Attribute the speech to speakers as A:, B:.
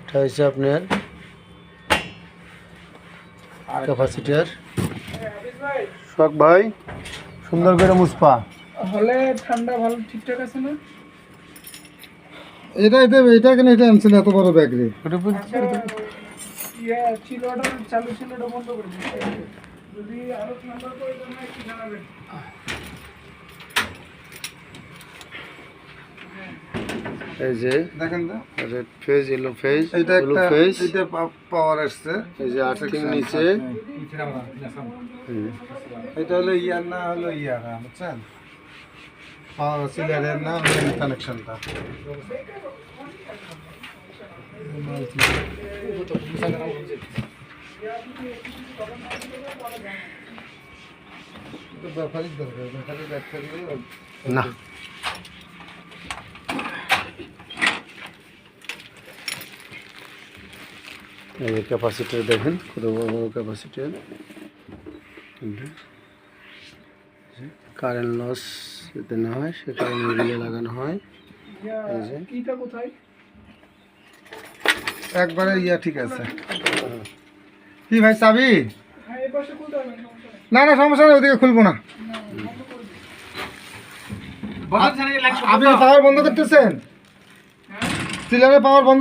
A: এটা হচ্ছে আপনার ক্যাপাসিটার। শখ ভাই সুন্দর করে মুসপা
B: হলে ঠান্ডা ভালো ঠিকঠাক আছে না?
C: এটা কেন এটা আনছেন এত বড় ব্যাগ রে?
B: চিলোটা চালু ছিল, ওটা বন্ধ করে দিচ্ছি। যদি আরো ঠান্ডা প্রয়োজন হয় কি জানাবেন।
A: এই যে
C: দেখেন তো
A: রেড ফেজ, ইয়েলো ফেজ,
C: এটা
A: ব্লু
C: একটা
A: ফেজ,
C: এটা পাওয়ার আসছে।
A: এই যে আর্থিং নিচে।
C: এটা হলো ইয়ার না হলো ইয়ার বুঝছেন, পাওয়ার সিলিয়ারের না মেন কানেকশনটা। ব্যাপারিক দরকার, ব্যাপারিক ব্যাখ্যা দিয়ে
A: না এই যে ক্যাপাসিটার দেখেন কত বড় বড় ক্যাপাসিটার। কারেন্ট লস যাতে না হয় সে কারণে এগুলো লাগানো হয়। এই যে
B: কিটা কোথায়?
C: একবারে ইয়া ঠিক আছে। কি ভাই চাবি?
B: হ্যাঁ, এই পাশে খুলতে হবে, সমস্যা নেই।
C: না না সমস্যা নেই, ওদিকে খুলবো না। আপনি পাওয়ার বন্ধ করতেছেন? সিলিন্ডারের পাওয়ার বন্ধ